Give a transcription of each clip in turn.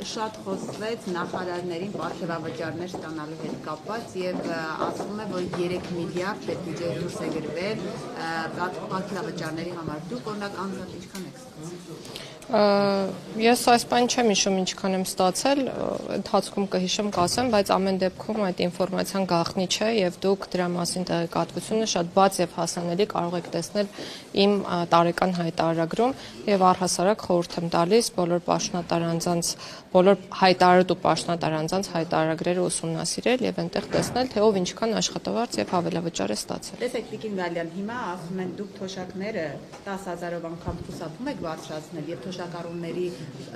Շատ խոսվեց նախարարներին պարգևավճարներ ստանալու հետ կապված եւ ասվում է, որ 3 միլիարդ պետբյուջեի դուրս է գրվել պարգևավճարների համար։ Դուք օրինակ անձամբ ինչքան եք ստացել։ Ես այս բան չեմ հիշում ինչքան եմ ստացել, ընթացքում կհիշեմ կասեմ, բայց ամեն դեպքում այդ ինֆորմացիան գաղտնի չէ եւ դուք դրա մասին տեղեկատվությունը շատ բաց եւ հասանելի կարող եք տեսնել իմ տարեկան հայտարարագրում եւ առհասարակ խորհուրդ եմ տալիս բոլոր պաշտոնատար անձանց, բոլոր հայտարարու պաշտոնատար անձանց հայտարարագրերը ուսումնասիրել եւ այնտեղ տեսնել թե ով ինչքան աշխատավարձ եւ հավելավճար է ստացել։ Տեսեք, Տիկին Գալյան, հիմա ասում են դուք թոշակները 10,000-ով անգամ խուսափում եք բարձրացնել եւ թոշակառուների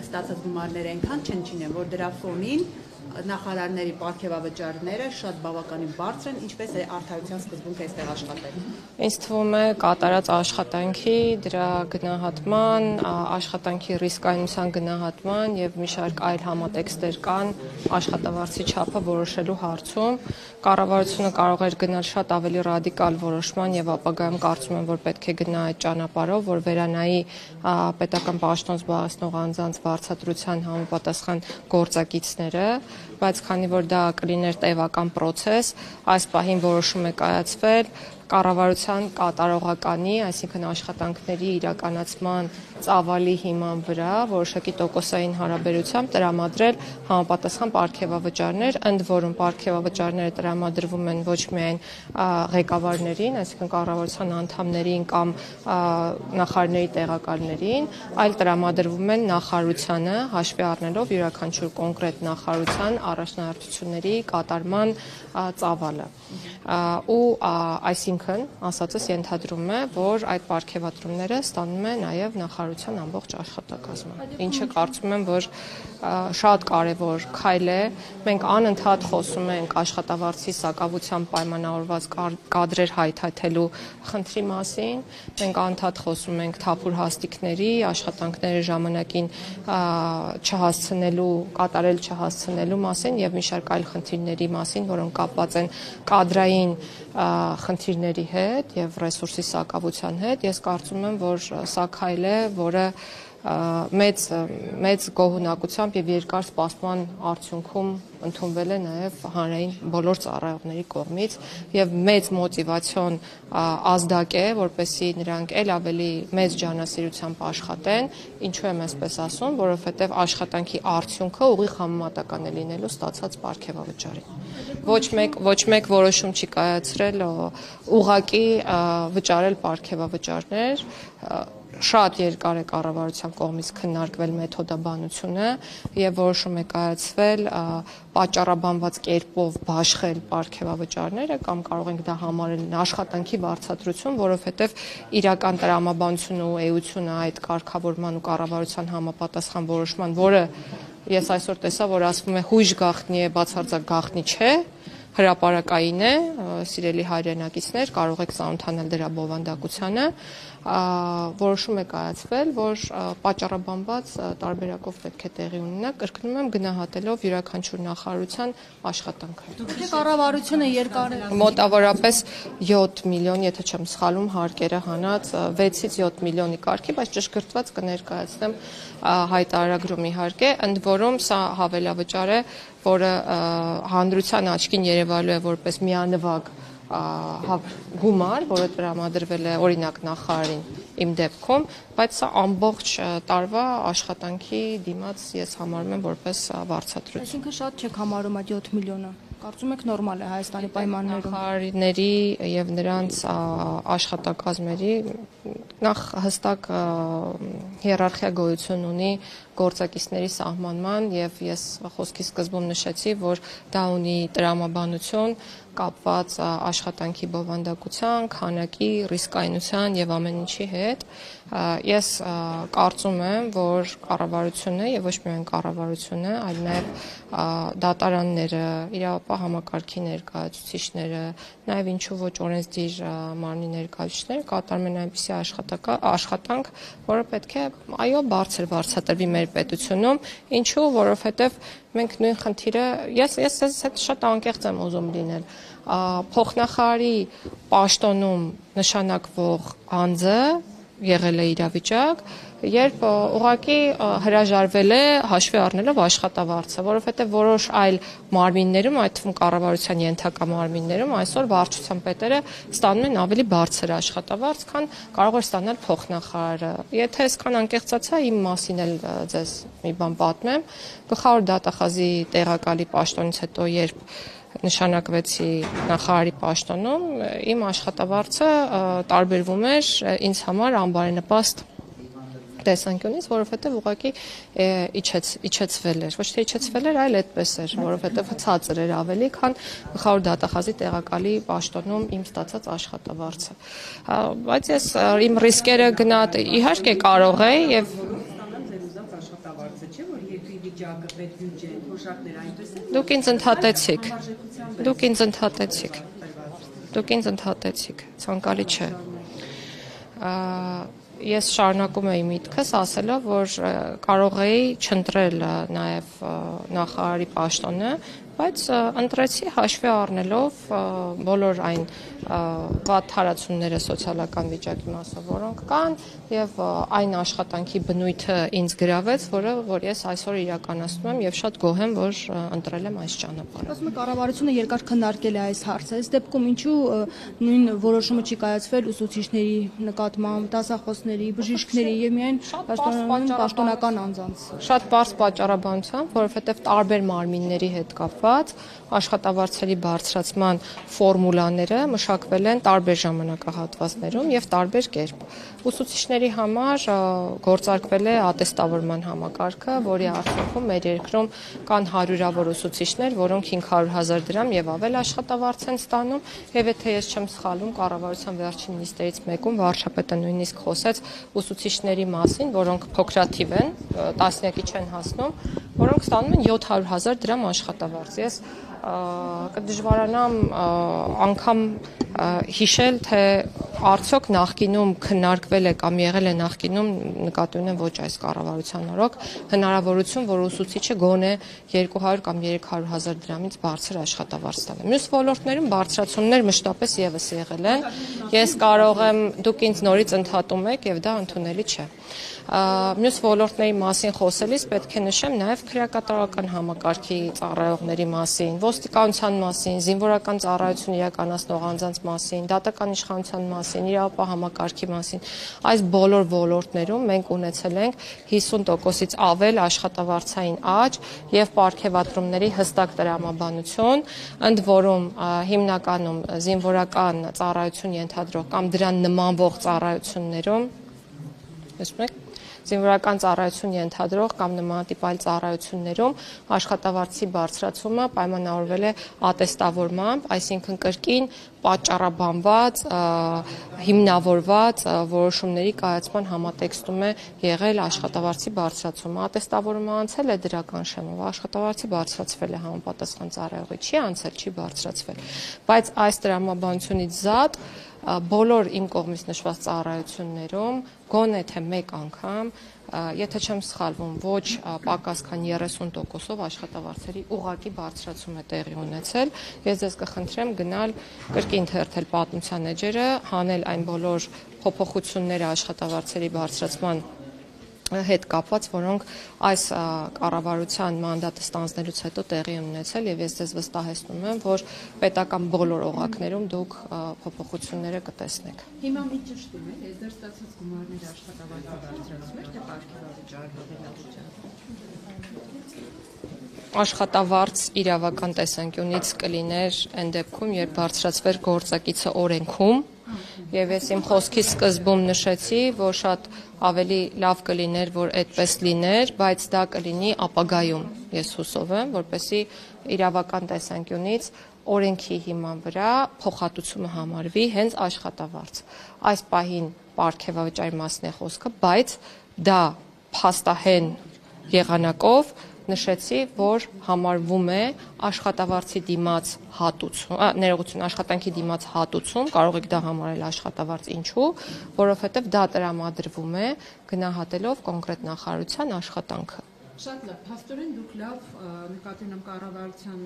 ստացած գումարները այնքան չեն չինեն, որ դրա ֆոնին նախարարների պարգևավճարները շատ բավականին բարձր են, ինչպես է արդարության սկզբունքը այստեղ աշխատել։ Ինձ թվում է կատարած աշխատանքի, դրա գնահատման, աշխատանքի ռիսկայնության գնահատման եւ մի շարք այլ համատեքստեր կան աշխատավարձի չափը որոշելու հարցում։ Կառավարությունը կարող էր գնալ շատ ավելի ռադիկալ որոշման եւ ապագայում կարծում եմ, որ պետք է գնա այդ ճանապարհով, որ վերանայի պետական պաշտոն զբաղեցնող անձանց վարձատրության համապատասխան գործակիցները, բայց քանի որ դա կլիներ տևական process, այս պահին որոշում է կայացվել կառավարության կատարողականի, այսինքն աշխատանքների իրականացման ծավալի հիման վրա որոշակի տոկոսային հարաբերությամբ տրամադրել համապատասխան պարգևավճարներ, ընդ որում պարգևավճարները տրամադրվում են ոչ միայն ղեկավարներին, այսինքն կառավարության անդամներին կամ նախարարների տեղակալներին, այլ տրամադրվում են նախարարությանը, հաշվի առնելով յուրաքանչյուր կոնկրետ նախարարության առաջնահերթությունների կատարման ծավալը։ Ու այսինքն ասածս ենթադրում է, որ այդ պարգևատրումները ստանում է նաև նախարարության ամբողջ աշխատակազմը, ինչը կարծում եմ, որ շատ կարևոր քայլ է։ Մենք անընդհատ խոսում ենք աշխատավարձի սակավությամբ պայմանավորված կադրեր հայթայթելու խնդրի մասին, մենք անընդհատ խոսում ենք թափուր հաստիկների, աշխատանքները ժամանակին չհասցնելու, կատարել չհասցնելու մասին եւ մի շարք այլ խնդիրների մասին, որոնք կապված են կադրային խնդիրների հետ եւ ռեսուրսի սակավության հետ։ Ես կարծում եմ, որ սա քայլ է, որը մեծ գոհունակությամբ եւ երկար սպասման արդյունքում ընդունվել է նաեւ հանրային բոլոր ծառայողների կողմից եւ մեծ մոտիվացիոն ազդակ է, որպեսզի նրանք ել ավելի մեծ ջանասիրությամբ աշխատեն, ինչու եմ այսպես ասում, որովհետեւ աշխատանքի արդյունքը ուղիղ համեմատական է լինելու ստացած պարգևավճարին։ Ոչ մեկ որոշում չի կայացրել ուղղակի վճարել պարգևավճարներ, շատ երկար է կառավարության կողմից քննարկվել մեթոդաբանությունը եւ որոշում է կայացվել պատճառաբանված կերպով բաշխել պարգևավճարները կամ կարող ենք դա համարել աշխատանքի վարձատրություն, որովհետեւ իրական տրամաբանությունը ու էությունը այդ կարգավորման ու կառավարության համապատասխան որոշման, որը ես այսօր տեսա, որ ասվում է հույժ գաղտնի է, բացարձակ գաղտնի չէ, հրապարակային է, սիրելի հայրենակիցներ, կարող եք ծանոթանալ դրա բովանդակությանը, որոշում է կայացվել, որ պատճառաբանված տարբերակով պետք է տեղի ունենա, կրկնում եմ գնահատելով յուրաքանչյուր նախարարության աշխատանքը։ Դուք կառավարությունը երկար է մոտավորապես 7 միլիոն, եթե չեմ սխալվում, հարկերը հանած 6-ից 7 միլիոնի կարգի, բայց ճշգրտված կներկայացնեմ հայտարարագրում իհարկե, ընդ որում սա հավելավճար է, որը հանրության աչքին երևալու է որպես միանվագ գումար, որը տրամադրվել է օրինակ նախարարին իմ դեպքում, բայց սա ամբողջ տարվա աշխատանքի դիմաց ես համարում եմ որպես վարձատրություն։ Այսինքն շատ չեք համարում այդ 7 միլիոնը։ Կարծում եք նորմալ է Հայաստանի պայմաններում։ Նախարարների եւ նրանց աշխատակազմերի նախ հստակ հիերարխիա գոյություն ունի գործակիցների սահմանման եւ ես խոսքի սկզբում նշեցի, որ դա ունի տրամաբանություն կապված աշխատանքի բովանդակության, քանակի, ռիսկայնության եւ ամեն ինչի հետ։ Ես կարծում եմ, որ կառավարությունը եւ ոչ միայն կառավարությունը, այլ նաեւ դատարանները, իրավապահ համակարգի ներկայացուցիչները, նաեւ ինչու ոչ օրենսդիր մարմնի ներկայացուցիչները կատարում են այնպիսի աշխատանք, որը պետք է այո բարձր վարձատրվի մեր պետությունում, ինչու, որովհետեւ մենք նույն խնդիրը ես հետ շատ անկեղծ եմ ուզում լինել փոխնախարարի պաշտոնում նշանակվող անձը եղել է իրավիճակ երբ ուղղակի հրաժարվել է հաշվի առնելով աշխատավարձը, որովհետև որոշ այլ մարմիններում, այդ թվում կառավարության ենթակա մարմիններում այսօր վարչության պետերը ստանում են ավելի բարձր աշխատավարձ, քան կարող էր ստանալ փոխնախարարը։ Եթե այսքան անկեղծացա, իմ մասին էլ ձեզ մի բան պատմեմ։ Գլխավոր դատախազի տեղակալի պաշտոնից հետո, երբ նշանակվեցի նախարարի պաշտոնում, իմ աշխատավարձը տարբերվում էր ինձ համար անբարենպաստ տեսանկյունից, որովհետև ուղղակի իջեցվել էր, ոչ թե իջեցվել էր, այլ այդպես էր, որովհետև ցածր էր ավելի, քան գլխավոր դատախազի տեղակալի պաշտոնում իմ ստացած աշխատավարձը։ Բայց ես իմ ռիսկերը գնահատ, իհարկե կարող էի եւ Դուք ինձ ընդհատեցիք, ցանկալի չէ։ Ես շարունակում էի միտքս ասելով, որ կարող էի չընտրել նաև նախարարի պաշտոնը, բայց ընտրեցի հաշվի առնելով բոլոր այն վատ հարացումները սոցիալական վիճակի մասով, որոնք կան, եւ այն աշխատանքի բնույթը ինձ գրավեց, որ ես այսօր իրականացնում եմ եւ շատ գոհ եմ, որ ընտրել եմ այս ճանապարհը։ Ասում եք կառավարությունը երկար քննարկել է այս հարցը, այս դեպքում ինչու նույն որոշումը չի կայացվել ուսուցիչների նկատմամբ, դասախոսների, բժիշկների եւ միայն պաշտոնական անձանց։ Շատ բարձ պատճառաբանությամբ, որովհետեւ տարբեր մարմինների հետ կապված աշխատավարձերի բարձրացման ֆորմուլաները մշակվել են տարբեր ժամանակահատվածներում եւ տարբեր կերպ։ Ուսուցիչների համար գործարկվել է ատեստավորման համակարգը, որի արդյունքում մեր երկրում կան հարյուրավոր ուսուցիչներ, որոնք 500,000 դրամ եւ ավել աշխատավարձ են ստանում, եւ եթե ես չեմ սխալվում, կառավարության վերջին նիստերից մեկում վարչապետը նույնիսկ խոսեց ուսուցիչների մասին, որոնք փոքրաթիվ են, տասնյակի չեն հասնում, որոնք ստանում են 700,000 դրամ աշխատավարձ։ Ես կդժվարանամ անգամ հիշել, թե արդյոք նախկինում քննարկվել է կամ եղել է նախկինում, նկատի ունեմ ոչ այս կառավարության օրոք, հնարավորություն, որ ուսուցիչը գոնե 200 կամ 300,000 դրամից բարձր աշխատավարձ ստանա։ Մյուս ոլորտներում բարձրացումներ մշտապես եւս եղել են։ Ես կարող եմ, դուք ինձ նորից ընդհատում եք եւ դա ընդունելի չէ։ Մյուս ոլորտների մասին խոսելիս պետք է նշեմ նաև քրեակատարական համակարգի ծառայողների մասին, ոստիկանության մասին, զինվորական ծառայություն իրականացնող անձանց մասին, դատական իշխանության մասին, իրավապահ համակարգի մասին։ Այս բոլոր ոլորտներում մենք ունեցել ենք 50%-ից ավել աշխատավարձային աճ եւ պարգևատրումների հստակ տրամաբանություն, ընդ որում հիմնականում զինվորական ծառայություն ենթադրող կամ դրան նմանվող ծառայություններում զինվորական ծառայություն ենթադրող կամ նմանատիպ այլ ծառայություններում աշխատավարձի բարձրացումը պայմանավորվել է ատեստավորմամբ, այսինքն կրկին պատճառաբանված, հիմնավորված որոշումների կայացման համատեքստում է եղել աշխատավարձի բարձրացումը։ Ատեստավորումը անցել է դրական շեմով, աշխատավարձի բարձրացվել է համապատասխան ծառայողի, չի անցել, չի բարձրացվել, բայց այս տրամաբանությունից զատ բոլոր իմ կողմից նշված ծառայություններում գոնե թե մեկ անգամ, եթե չեմ սխալվում, ոչ պակաս քան 30%-ով աշխատավարձերի ուղղակի բարձրացում է տեղի ունեցել։ Ես ձեզ կխնդրեմ գնալ կրկին թերթել պատմության էջերը, հանել այն բոլոր փոփոխությունները աշխատավարձերի բարձրացման հետ կապված, որոնք այս կառավարության մանդատը ստանձնելուց հետո տեղի են ունեցել, եւ ես ձեզ վստահեցնում եմ, որ պետական բոլոր օղակներում դուք փոփոխությունները կտեսնեք։ Հիմա մի ճշտում եք, ես դեռ ստացած գումարների աշխատավարձը բարձրացում եք, թե պարգևավիճակը։ Աշխատավարձ իրավական տեսանկյունից կլիներ այն դեպքում, երբ բարձրացվեր գործակիցը օրենքում, եւ ես իմ խոսքի սկզբում նշեցի, որ շատ ավելի լավ կլիներ, որ այդպես լիներ, բայց դա կլինի ապագայում, ես հուսով եմ, որպեսզի իրավական տեսանկյունից օրենքի հիման վրա փոխհատուցումը համարվի հենց աշխատավարձ։ Այս պահին պարգևավճարի մասն է խոսքը, բայց դա փաստահեն եղանակով նշեցի, որ համարվում է աշխատավարձի դիմաց հատուցում, ներողություն, աշխատանքի դիմաց հատուցում, կարող եք դա համարել աշխատավարձ, ինչու, որովհետև դա տրամադրվում է գնահատելով կոնկրետ նախարարության աշխատանքը։ Շատ լավ, փաստորեն դուք լավ նկատի ունեմ կառավարության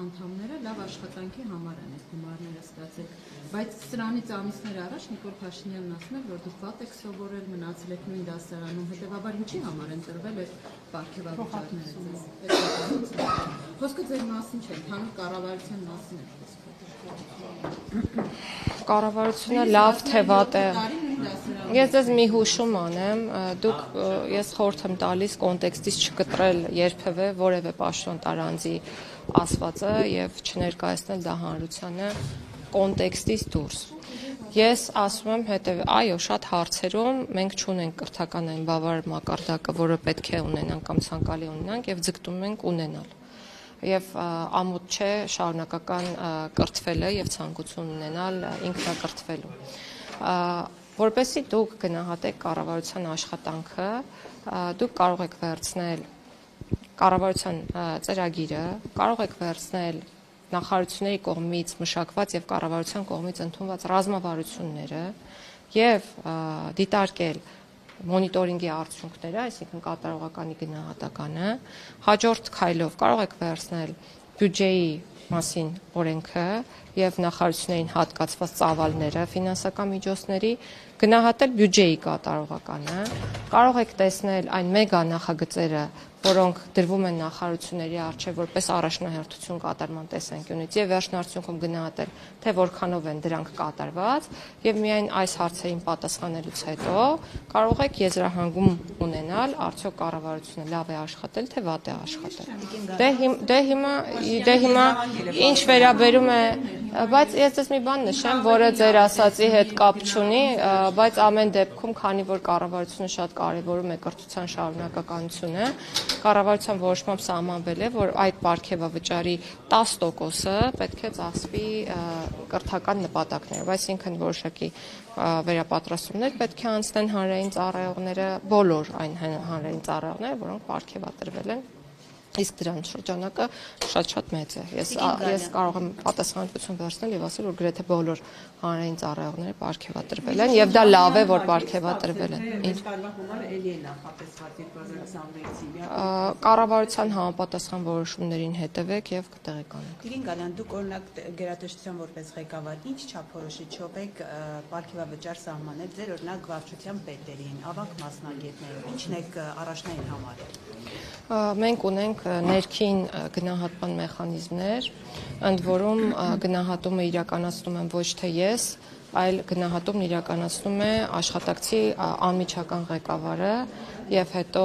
անդամները լավ աշխատանքի համար են այս գումարները ստացել, բայց սրանից ամիսներ առաջ Նիկոլ Փաշինյանն ասում էր, որ դուք վատ եք սովորել, մնացել եք նույն դասարանում, հետևաբար ինչի համար են տրվել այդ պարգևավճարները։ Խոսքը ձեր մասին չէ, ընդհանուր կառավարության մասին է խոսքը։ Կառավարությունը լավ թե վատ է։ Ես ձեզ մի հուշում անեմ, ես խորհուրդ եմ տալիս կոնտեքստից չկտրել երբևէ որևէ պաշտոնտար անձի ասվածը եւ չներկայացնել դա հանրությանը կոնտեքստից դուրս։ Ես ասում եմ այո, շատ հարցերում մենք չունենք կրթական այն բավարար մակարդակը, որը պետք է ունենանք կամ ցանկալի ունենանք եւ ձգտում ենք ունենալ։ Եվ ամոթ չէ շարունակական կրթվելը եւ ցանկություն ունենալ ինքնակրթվելու։ Որպեսզի դուք գնահատեք կառավարության աշխատանքը, դուք կարող եք վերցնել կառավարության ծրագիրը, կարող եք վերցնել նախարարությունների կողմից մշակված եւ կառավարության կողմից ընդունված ռազմավարությունները եւ դիտարկել մոնիտորինգի արդյունքները, այսինքն կատարողականի գնահատականը, հաջորդ քայլով կարող եք վերցնել բյուջեի մասին օրենքը եւ նախարարություններին հատկացված ծավալները ֆինանսական միջոցների, գնահատել բյուջեի կատարողականը, կարող եք տեսնել այն մեգա նախագծերը, որոնք դրվում են նախարարությունների առջև որպես առաջնահերթություն կատարման տեսանկյունից եւ վերջնարդյունքում գնահատել, թե որքանով են դրանք կատարված եւ միայն այս հարցերին պատասխանելուց հետո կարող եք եզրահանգում ունենալ արդյոք կառավարությունը լավ է աշխատել, թե վատ է աշխատել։ Դե հիմա ինչ վերաբերում է, բայց ես ձեզ մի բան նշեմ, որը ձեր ասածի հետ կապ չունի, բայց ամեն դեպքում, քանի որ կառավարությունը շատ կարևորում է կրթության շարունակականությունը, կառավարության որոշմամբ սահմանվել է, որ այդ պարգևավճարի 10%-ը պետք է ծախսվի կրթական նպատակներով, այսինքն որոշակի վերապատրաստումներ պետք է անցնեն հանրային ծառայողները, բոլոր այն հանրային ծառայողները, որոնք պարգևատրվել են, իսկ դրանց շրջանակը շատ մեծ է։ Ես կարող եմ պատասխանատվություն վերցնել եւ ասել, որ գրեթե բոլոր հանրային ծառայողները պարգևատրվել են եւ դա լավ է, որ պարգևատրվել են։ Այս տարվա գումարը էլի է նախատեսված 2026-ին։ Կառավարության համապատասխան որոշումներին հետևեք եւ կտեղեկանեք։ Տիրին Գալյան, դուք օրինակ գերատեսչության որպես ղեկավար ինչ չափորոշիչով եք պարգևավճար սահմանել ձեր օրինակ վարչության պետերին, ավագ մասնագետներին, ինչն եք առաջնային համարել։ Մենք ունենք ներքին գնահատման մեխանիզմներ, ընդ որում գնահատումը իրականացնում եմ ոչ թե ես, այլ գնահատումն իրականացնում է աշխատակցի անմիջական ղեկավարը եւ հետո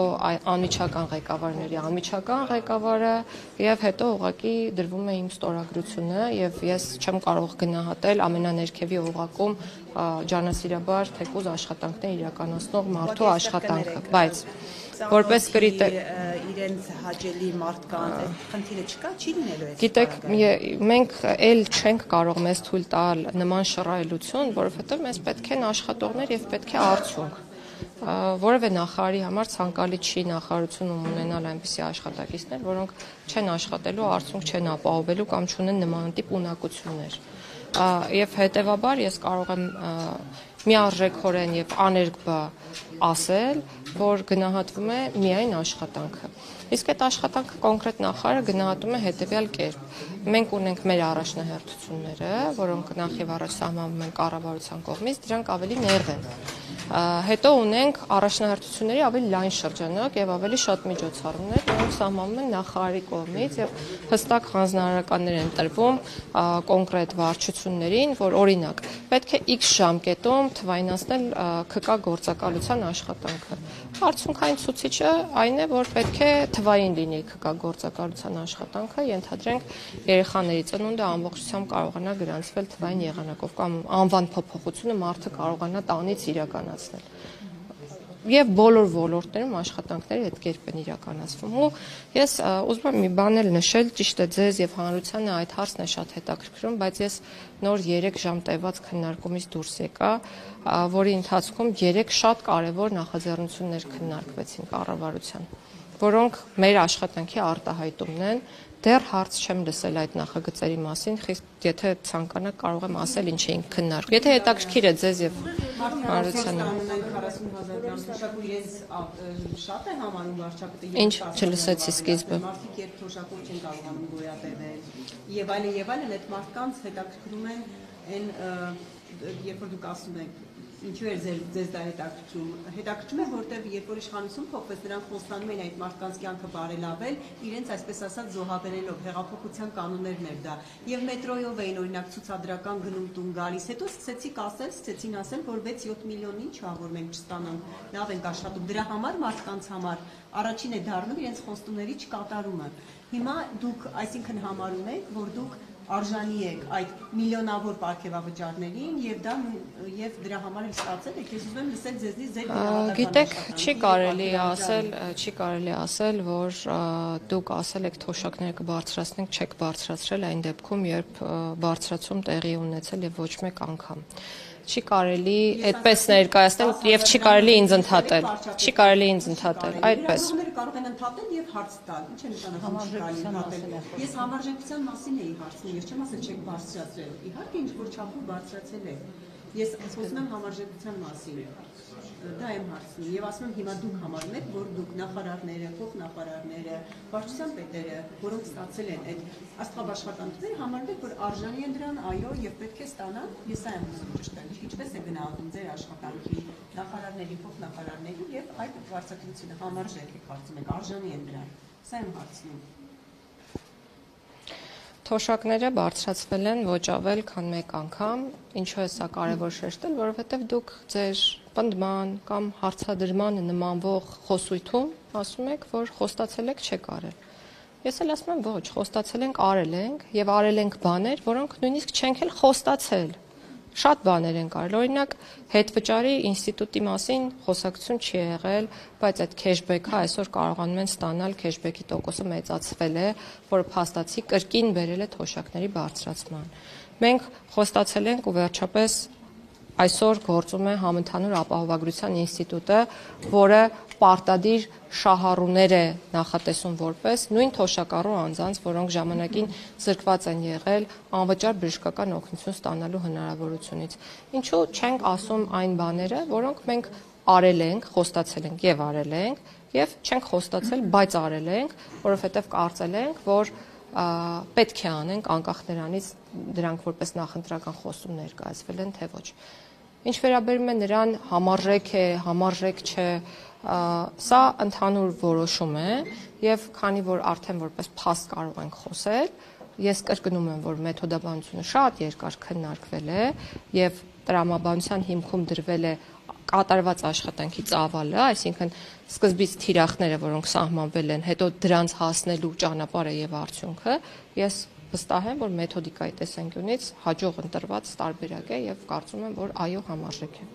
անմիջական ղեկավարների անմիջական ղեկավարը եւ հետո ուղղակի դրվում է իմ ստորագրությունը եւ ես չեմ կարող գնահատել ամենաներքևի օղակում ջանասիրաբար թեկուզ աշխատանքներ իրականացնող մարդու աշխատանքը, բայց որպես իրենց հաճելի մարդկանց այդ խնդիրը չկա, չի լինելու այս։ Գիտեք, մենք էլ չենք կարող մեզ թույլ տալ նման շռայլություն, որովհետև մեզ պետք են աշխատողներ եւ պետք է արդյունք։ Որևէ նախարարի համար ցանկալի չի նախարարությունում ունենալ այնպիսի աշխատակիցներ, որոնք չեն աշխատելու, արդյունք չեն ապահովելու կամ չունեն նմանատիպ ունակություններ։ Եվ հետեւաբար ես կարող եմ միարժեքորեն եւ աներկբա ասել, որ գնահատվում է միայն աշխատանքը։ Իսկ այդ աշխատանքը կոնկրետ նախարարը գնահատում է հետեւյալ կերպ։ Մենք ունենք մեր առաջնահերթությունները, որոնք նախ եւ առաջ սահմանվում են կառավարության կողմից, դրանք ավելի նեղ են։ Հետո ունենք առաջնահերթությունների ավելի լայն շրջանակ եւ ավելի շատ միջոցառումներ, որոնք սահմանվում են նախարարի կողմից եւ հստակ հանձնարարականներ են տրվում կոնկրետ վարչություններին, որ օրինակ պետք է X ժամկետում թվայնացնել ՔԿ գործակալության աշխատանքը։ Արդյունքային ցուցիչը այն է, որ պետք է թվային լինի ՔԿ գործակալության աշխատանքը, ենթադրենք երեխաների ծնունդը ամբողջությամբ կարողանա գրանցվել թվային եղանակով կամ անվան փոփոխությունը մարդը կարողանա տանից իրականացնել։ Եվ բոլոր ոլորտներում աշխատանքները այդ կերպ են իրականացվում։ Ու ես ուզում եմ մի բան էլ նշել, ճիշտ է ձեզ եւ հանրությանը այդ հարցն է շատ հետաքրքրում, բայց ես նոր 3 ժամ տևած քննարկումից դուրս եկա, որի ընթացքում 3 շատ կարևոր նախաձեռնություններ քննարկվեցին կառավարության։ որոնք մեր աշխատանքի արտահայտումն են, դեռ հարց չեմ լսել այդ նախագծերի մասին, խիստ եթե ցանկանաք կարող եմ ասել ինչ էինք քննարկում։ Եթե հետաքրքիր է ձեզ եւ հանրությանը։ 40,000 դրամ թոշակ ու իրենց շատ է համարում վարչապետը։ Ինչ չլսեցի սկիզբը։ Մարդիկ երբ թոշակով չեն կարողանում գոյատևել եւ այլն, այդ մարդկանց հետաքրքրում են այն երբ որ դուք ասում եք ինչու է ձեզ դա հետաքրքրում է, որտեղ երբ որ իշխանություն փոխվեց, նրանք խոստանում են այդ մարդկանց կյանքը բարելավել, իրենց այսպես ասած զոհաբերելով, հեղափոխության կանոններն էր դա։ Եվ մետրոյով էին օրինակ ցուցադրական գնում տուն գալիս, հետո սկսեցին ասել, որ 6-7 միլիոն ինչ ա, որ մենք չստանանք, լավ ենք աշխատում։ Դրա համար մարդկանց համար առաջին է դառնում իրենց խոստումների չկատարումը։ Հիմա դուք այսինքն համարում եք, որ դուք արժանի եք այդ միլիոնավոր պարգևավճարներին եւ դրա համար ստացել եք, ես ուզում եմ լսել ձեզնից ձեր դրամատական Գիտեք, չի կարելի ասել, որ դուք ասել եք թոշակները կբարձրացնենք, չեք բարձրացրել այն դեպքում, երբ բարձրացում տեղի ունեցել եւ ոչ մեկ անգամ։ Չի կարելի այդպես ներկայացնել եւ չի կարելի ինձ ընդհատել։ Չի կարելի ինձ ընդհատել, այդպես։ Կարող են ընդհատել եւ հարց տալ։ Ինչ է նշանակում չի կարելի ընդհատել։ Ես համարժեքության մասին էի հարցնում, ես չեմ ասել չեք բարձրացրել։ Իհարկե ինչ որ չափով բարձրացել եք։ Ես խոսում եմ համարժեքության մասին։ Դա եմ հարցնում եւ ասում եմ հիմա դուք համարում եք, որ դուք նախարարները, փոխնախարարները, վարչության պետերը, որոնք ստացել են այդ աստղաբաշխատանքները, համարում եք, որ արժանի են դրան, այո, եւ պետք է ստանան։ Ես սա եմ ուզում ճշտել։ Ինչպես է գնահատում ձեր աշխատանքի նախարարների, փոխնախարարների եւ այդ վարչակցությունը համարժեք է կարծում եք, արժանի են դրան։ Սա եմ հարցնում։ Թոշակները բարձրացվել են ոչ ավել, քան մեկ անգամ։ Ինչու է սա կարևոր շեշտել, որովհետև դուք ձեր պնդման կամ հարցադրմանը նմանվող խոսույթում ասում եք, որ խոստացել եք չեք արել։ Ես էլ ասում եմ ոչ, խոստացել ենք, արել ենք եւ արել ենք բաներ, որոնք նույնիսկ չենք էլ խոստացել։ Շատ բաներ են կարել, օրինակ հետվճարի ինստիտուտի մասին խոսակցություն չի եղել, բայց այդ քեշբեքը այսօր կարողանում են ստանալ, քեշբեքի տոկոսը մեծացվել է, որը փաստացի կրկին բերել է թոշակների բարձրացման։ Մենք խոստացել ենք ու վերջապես այսօր գործում է Համընդհանուր ապահովագրության ինստիտուտը, որը պարտադիր շահառուներ է նախատեսում որպես նույն թոշակառու անձանց, որոնք ժամանակին զրկված են եղել անվճար բժշկական օգնություն ստանալու հնարավորությունից։ Ինչու չենք ասում այն բաները, որոնք մենք արել ենք, խոստացել ենք եւ արել ենք, եւ չենք խոստացել, բայց արել ենք, որովհետեւ կարծել ենք, որ պետք է անենք անկախ նրանից դրանք որպես նախընտրական խոսում ներկայացվել են թե ոչ։ Ինչ վերաբերում է նրան համարժեք է, համարժեք չէ, սա ընդհանուր որոշում է եւ քանի որ արդեն որպես փաստ կարող ենք խոսել, ես կրկնում եմ, որ մեթոդաբանությունը շատ երկար քննարկվել է եւ տրամաբանության հիմքում դրվել է կատարված աշխատանքի ծավալը, այսինքն սկզբից թիրախները, որոնք սահմանվել են, հետո դրանց հասնելու ճանապարհը եւ արդյունքը, ես վստահ եմ, որ մեթոդիկայի տեսանկյունից հաջող ընտրված տարբերակ է եւ կարծում եմ, որ այո համարժեք է։